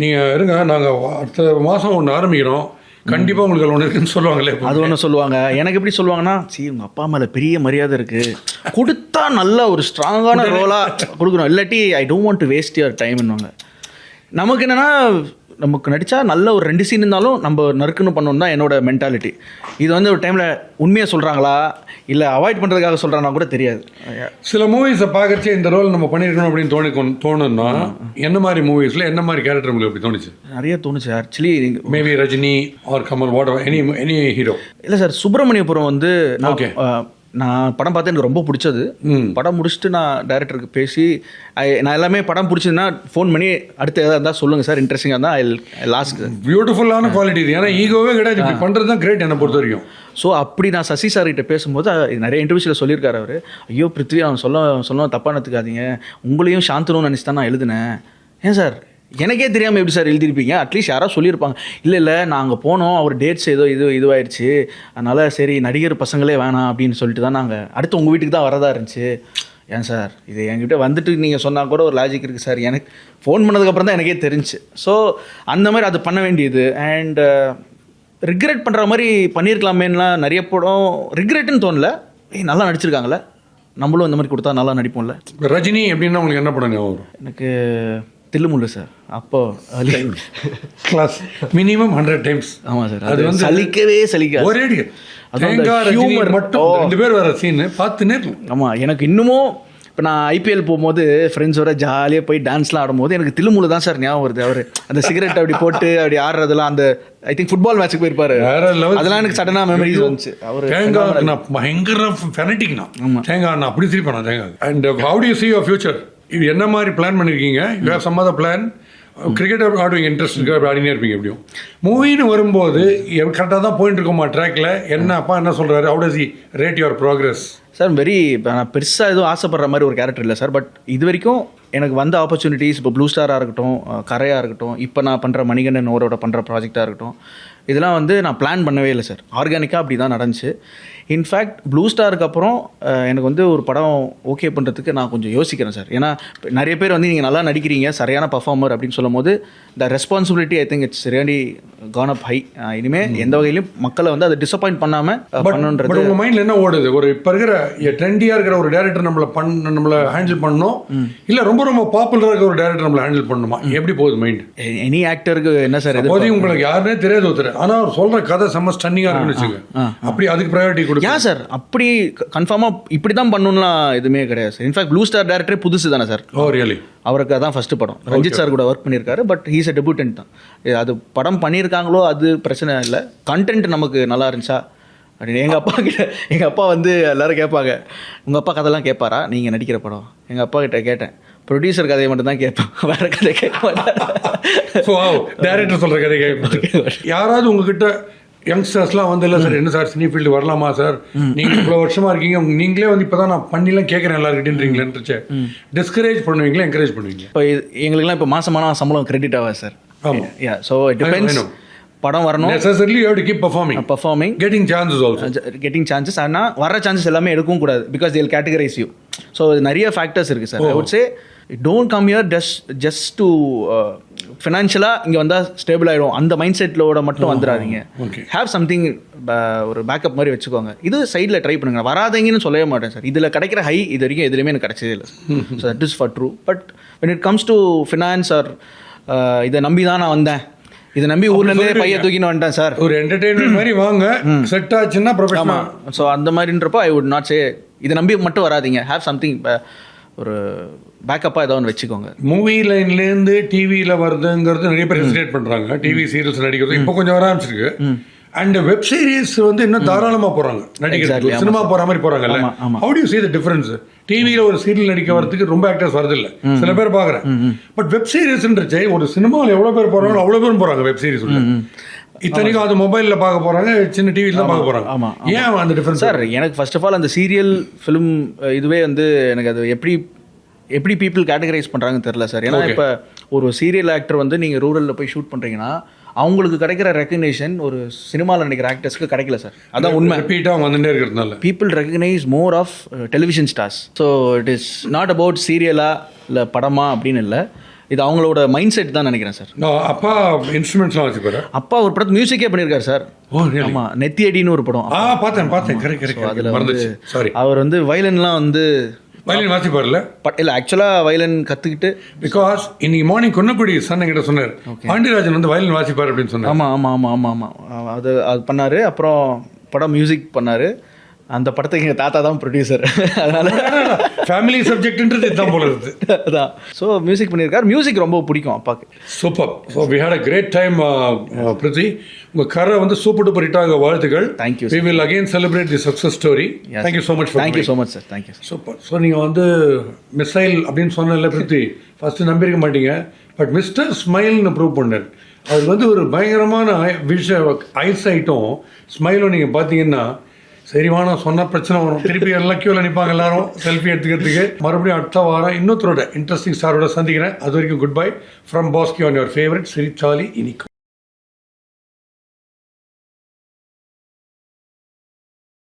நீங்கள் இருங்க நாங்கள் அடுத்த மாதம் ஒன்று ஆரம்பிக்கிறோம், கண்டிப்பாக உங்களுக்கு ஒன்று இருக்குன்னு சொல்லுவாங்களே. அது ஒன்று சொல்லுவாங்க. எனக்கு எப்படி சொல்லுவாங்கன்னா, சரி உங்கள் அப்பா மேலே பெரிய மரியாதை இருக்குது, கொடுத்தா நல்ல ஒரு ஸ்ட்ராங்கான ரோலாக கொடுக்கணும், இல்லாட்டி I don't want to waste your டைம்னுவாங்க. நமக்கு என்னென்னா நமக்கு நடித்தா நல்ல ஒரு 2 சீன் இருந்தாலும் நம்ம நறுக்குன்னு பண்ணணும் தான் என்னோட மென்டாலிட்டி. இது வந்து ஒரு டைமில் உண்மையாக சொல்கிறாங்களா இல்லை அவாய்ட் பண்ணுறதுக்காக சொல்கிறாங்கன்னா கூட தெரியாது. சில மூவிஸை பார்க்கறச்சே இந்த ரோல் நம்ம பண்ணியிருக்கணும் அப்படின்னு தோணுன்னா என்ன மாதிரி மூவிஸில் என்ன மாதிரி கேரக்டர் உங்களுக்கு எப்படி தோணுச்சு? நிறைய தோணுச்சு actually. Maybe Rajini or Kamal what any hero. இல்லை சார், சுப்பிரமணியபுரம் வந்து நான் படம் பார்த்து எனக்கு ரொம்ப பிடிச்சது. படம் முடிச்சுட்டு நான் டைரக்டருக்கு பேசி நான் எல்லாமே படம் பிடிச்சதுன்னா ஃபோன் பண்ணி அடுத்து எதாவது இருந்தால் சொல்லுங்கள் சார், இன்ட்ரெஸ்டிங்காக இருந்தால் ஐ லாஸ்ட். பியூட்டிஃபுல்லான குவாலிட்டி இது. ஏன்னா ஈகோவே கிடையாது, இப்படி பண்ணுறது தான் கிரேட் என்னை பொறுத்த வரைக்கும். ஸோ அப்படி நான் சசி சார்கிட்ட பேசும்போது நிறைய இன்டர்வியூஸில் சொல்லியிருக்காரு அவர். ஐயோ பிருத்வி, அவன் சொல்ல தப்பாக நினைத்துக்காதீங்க, உங்களையும் சாந்தனும் நினச்சி தான் நான் எழுதினேன். ஏன் சார் எனக்கே தெரியாமல் எப்படி சார் எழுதிருப்பீங்க? அட்லீஸ்ட் யாராவது சொல்லியிருப்பாங்க. இல்லை நாங்கள் போனோம், அவர் டேட்ஸ் இதுவாயிடுச்சு, அதனால் சரி நடிகர் பசங்களே வேணாம் அப்படின்னு சொல்லிட்டு தான் நாங்கள் அடுத்து உங்கள் வீட்டுக்கு தான் வரதா இருந்துச்சு. ஏன் சார் இது என்கிட்ட வந்துட்டு நீங்கள் சொன்னால் கூட ஒரு லாஜிக் இருக்குது சார். எனக்கு ஃபோன் பண்ணதுக்கப்புறம் தான் எனக்கே தெரிஞ்சு. ஸோ அந்த மாதிரி அது பண்ண வேண்டியது. அண்ட் ரிக்ரெட் பண்ணுற மாதிரி பண்ணியிருக்கலாமேலாம் நிறைய படம் ரிக்ரெட்டுன்னு தோணல. நல்லா நடிச்சிருக்காங்களே, நம்மளும் இந்த மாதிரி கொடுத்தா நல்லா நடிப்போம்ல. ரஜினி எப்படின்னா உங்களுக்கு என்ன படம் ஞாபகம் வரும்? எனக்கு தில்லுமுல்லு சார். அப்போ கிளாஸ் மினிமம் 100 டைம்ஸ். ஆமாம் சார், அது வந்து சலிக்காது. ஒரே ஹியூமர் மட்டும் 2 பேர் வர சீன் பார்த்துனே இருக்கும். ஆமாம், எனக்கு இன்னமும் இப்போ நான் ஐபிஎல் போகும்போது ஃப்ரெண்ட்ஸோட ஜாலியாக போய் டான்ஸ்லாம் ஆடும்போது எனக்கு தில்லுமுல்லு தான் சார் ஞாபகம் வருது. அவர் அந்த சிகரெட் அப்படி போட்டு அப்படி ஆடுறதெல்லாம், அந்த ஐ திங்க் ஃபுட்பால் மேட்ச்சுக்கு போயிருப்பாரு, அதெல்லாம் எனக்கு சடனாக மெமரிஸ் வந்துச்சு. அவர் தேங்காய் நான் பயங்கர ஃபெனட்டிக்னா தேங்காய் நான் அப்படி திருப்பி தேங்காய். And how do you see your future? இது என்ன மாதிரி பிளான் பண்ணியிருக்கீங்க? You have some other plan? Cricket ஆடுவீங்க, இன்ட்ரெஸ்ட் இருக்கா, ஆடினே இருப்பீங்க எப்படியும். மூவின்னு வரும்போது கரெக்டாக தான் போயிட்டு இருக்கோமா ட்ராக்ல? என்ன அப்பா என்ன சொல்கிறாரு? How does he rate your progress? Sir நான் பெருசாக எதுவும் ஆசைப்படுற மாதிரி ஒரு கேரக்டர் இல்லை சார். பட் இது வரைக்கும் எனக்கு வந்த ஆப்பர்ச்சுனிட்டிஸ், இப்போ ப்ளூ ஸ்டாராக இருக்கட்டும், கரையாக இருக்கட்டும், இப்போ நான் பண்ணுற மணிகண்டன் ஓரோட பண்ணுற ப்ராஜெக்டாக இருக்கட்டும், இதெல்லாம் வந்து நான் பிளான் பண்ணவே இல்லை சார். ஆர்கானிக்காக அப்படி தான் நடந்துச்சு. இன்ஃபேக்ட் ப்ளூ ஸ்டாருக்கு அப்புறம் எனக்கு வந்து ஒரு படம் ஓகே பண்ணுறதுக்கு நான் கொஞ்சம் யோசிக்கிறேன் சார். ஏன்னா நிறைய பேர் வந்து நீங்கள் நல்லா நடிக்கிறீங்க, சரியான பர்ஃபார்மர் அப்படின்னு சொல்லும் போது the responsibility I think it's really gone up high. இனிமேல் எந்த வகையிலும் மக்களை வந்து அதை டிசப்பாயிண்ட் பண்ணாமல் பண்ணுன்றது. உங்கள் மைண்டில் என்ன ஓடுது? ஒரு இப்போ இருக்கிற ட்ரெண்டியாக இருக்கிற ஒரு டேரக்டர் நம்மளை ஹேண்டில் பண்ணணும், இல்லை ரொம்ப ரொம்ப பாப்புலராக இருக்கிற ஒரு டேரக்டர் நம்மளை ஹேண்டில் பண்ணணுமா? எப்படி போகுது மைண்ட்? எனி ஆக்டருக்கு என்ன சார் போது உங்களுக்கு யாருன்னே தெரியாது ஒருத்தர், ஆனால் அவர் சொல்கிற கதை செம்ம ஸ்டன்னிங்காக இருக்குன்னு வச்சுக்கோங்க, அப்படி அதுக்கு ப்ரையாரிட்டி கொடுக்கும். ஏன் சார் அப்படி கன்ஃபார்மாக இப்படி தான் பண்ணணும்லாம் எதுவுமே கிடையாது சார். இன்ஃபேக்ட் ப்ளூ ஸ்டார் டேரக்டரே புதுசு தானே சார். ஓ ரியலி? அவருக்கு அதான் ஃபஸ்ட்டு படம். ரஞ்சித் சார் கூட ஒர்க் பண்ணியிருக்காரு. பட் ஹீஸ் அ டெபியூட்டன்ட் தான். அது படம் பண்ணியிருக்காங்களோ அது பிரச்சனை இல்லை, கண்டென்ட் நமக்கு நல்லா இருந்துச்சா அப்படின்னு. எங்கள் அப்பா வந்து எல்லோரும் கேட்பாங்க, உங்கள் அப்பா கதைலாம் கேட்பாரா நீங்கள் நடிக்கிற படம்? எங்கள் அப்பா கிட்ட கேட்டேன், ப்ரொடியூசர் கதையை மட்டும் தான் கேட்பேன், வேறு கதை கேட்க மாட்டேன். டேரக்டர் சொல்கிற கதை கேட்க. யாராவது உங்ககிட்ட யங்ஸ்டர்ஸ்லாம் வந்து இல்லை சார், என்ன சார் சினி ஃபீல்டு வரலாமா சார், நீங்கள் இவ்வளோ வருஷமாக இருக்கீங்க, நீங்களே வந்து இப்போ தான் நான் பண்ணிலாம் கேட்குறேன் எல்லாருக்கிட்டேன்றீங்களேன்னுச்சு, டிஸ்கரேஜ் பண்ணுவீங்களா என்கரேஜ் பண்ணுவீங்க? இப்போ எங்களுக்குலாம் இப்போ மாதமான சம்பளம் கிரெடிட் ஆகாது சார். ஆமாம், ஸோ இட் டிபெண்ட்ஸ். படம் வரணும், necessarily you have to keep performing getting chances also, getting chances. ஆனால் வர சான்சஸ் எல்லாமே எடுக்கவும் கூடாது, because they will categorize you. So நிறைய ஃபேக்டர்ஸ் இருக்குது sir. I would say don't come here just to ஃபினான்ஷியலாக இங்கே வந்தால் ஸ்டேபிள் ஆகிடும் அந்த மைண்ட் செட்டிலோட மட்டும் வந்துடாதீங்க. ஹேவ் சம்திங், ஒரு பேக்கப் மாதிரி வச்சுக்கோங்க. இது சைடில் ட்ரை பண்ணுங்க. வராதீங்கன்னு சொல்லவே மாட்டேன் சார். இதில் கிடைக்கிற ஹை இது வரைக்கும் எதுலையுமே எனக்கு கிடைச்சதே இல்லை. So that is for true. But when it comes to finance or இதை நம்பி தான் நான் வந்தேன், இதை நம்பி ஊர்லேருந்தே பைய தூக்கின்னு வந்துட்டேன் சார், ஒரு என்டர்டெயின்மெண்ட் மாதிரி வாங்க, செட் ஆச்சுன்னா ப்ரொஃபஷனல். ஸோ அந்த மாதிரின்றப்போ ஐ வுட் நாட் சே இதை நம்பி மட்டும் வராதிங்க. ஹேவ் சம்திங், ஒரு பேக்கப்பாக ஏதோ ஒன்று வச்சுக்கோங்க. மூவி லைன்லேருந்து டிவியில் வருதுங்கிறது நிறைய பேர் ஹெசிடேட் பண்ணுறாங்க. டிவி சீரியல்ஸ் நடிக்கிறது இப்போ கொஞ்சம் வர ஆரம்பிச்சிருக்கு. அண்ட் வெப் சீரிஸ் வந்து இன்னும் தாராளமாக போகிறாங்க நடிக்கிறது, சினிமா போகிற மாதிரி போகிறாங்கல்ல. How do you see the difference? டிவியில் ஒரு சீரியல் நடிக்க வரதுக்கு ரொம்ப ஆக்டர்ஸ் வரதில்லை, சில பேர் பார்க்குறேன். பட் வெப் சீரிஸ்ன்றச்சே ஒரு சினிமாவில் எவ்வளோ பேர் போகிறாங்களோ அவ்வளோ பேரும் போகிறாங்க வெப் சீரிஸ். இத்தனைக்கும் அது மொபைலில் பார்க்க போகிறாங்க, சின்ன டிவியில் தான் பார்க்க போகிறாங்க. ஆமாம், ஏன் அந்த டிஃப்ரென்ஸ் சார்? எனக்கு ஃபர்ஸ்ட் ஆஃப் ஆல் அந்த சீரியல் ஃபிலிம் இதுவே வந்து எனக்கு அது எப்படி பீப்புள் கேட்டகரைஸ் பண்ணுறாங்கன்னு தெரில சார். ஏன்னா இப்போ ஒரு சீரியல் ஆக்டர் வந்து நீங்கள் ரூரலில் போய் ஷூட் பண்ணுறீங்கன்னா அவங்களுக்கு கிடைக்கிற ரெக்கக்னேஷன் ஒரு சினிமாவில் நினைக்கிற ஆக்டர்ஸ்க்கு கிடைக்கல சார். அதான் உண்மை. ரிப்பீட்டாக வந்துட்டே இருக்கிறதுனால people recognise more of television stars. So it is not about சீரியலா இல்லை படமா அப்படின்னு இல்லை, இது அவங்களோட மைண்ட் செட் தான் நினைக்கிறேன் சார். அப்பா இன்ஸ்ட்ருமெண்ட்ஸ்லாம் வச்சுப்பாரு. அப்பா ஒரு படத்து மியூசிக்கே பண்ணியிருக்காரு சார். ஆமாம், நெத்தி அடின்னு ஒரு படம் பார்த்தேன். அதில் வந்து அவர் வந்து வயலன்லாம் வந்து வயலின் வாசிப்பார்ல? இல்லை ஆக்சுவலாக வயலின் கற்றுக்கிட்டு பிகாஸ் இன்னைக்கு மார்னிங் கொன்னக்குடி சன் என்கிட்ட சொன்னார், பாண்டியராஜன் வந்து வயலின் வாசிப்பார் அப்படின்னு சொன்னார். ஆமாம் அது பண்ணார். அப்புறம் படம் மியூசிக் பண்ணார். அந்த படத்துக்கு எங்கள் தாத்தா தான் ப்ரொடியூசர். அதனால் ஃபேமிலி சப்ஜெக்ட்ன்றது இதுதான் போல இருக்குது. அதான். ஸோ மியூசிக் பண்ணியிருக்காரு. மியூசிக் ரொம்ப பிடிக்கும் அப்பாவுக்கு. Super. So we had a great time Prithvi. உங்கள் கரை வந்து சூப்பர் டூப்பர் ஹிட்டாக வாழ்த்துக்கள். Thank you. We will again celebrate the success story. Thank you so much. Thank you so much sir. Thank you. Super. So நீங்கள் வந்து மிசைல் அப்படின்னு சொன்னல பிருத்வி, ஃபஸ்ட்டு நம்பியிருக்க மாட்டீங்க. பட் மிஸ்டர் ஸ்மைல்னு ப்ரூவ் பண்ணார். அது வந்து ஒரு பயங்கரமான ஐசைட்டும் ஸ்மைலும் நீங்கள் பார்த்தீங்கன்னா சரிவான சொன்ன பிரச்சனை வரும். திருப்பி எல்லாம் கியூவில் நிற்பாங்க எல்லாரும் செல்ஃபி எடுத்துக்கிறதுக்கு. மறுபடியும் அடுத்த வாரம் இன்னொருத்தரோட இன்ட்ரெஸ்டிங் ஸ்டாரோட சந்திக்கிறேன். அது வரைக்கும் good bye from Bosskey on your favourite சிரிச்சாலி இனிக்கும்.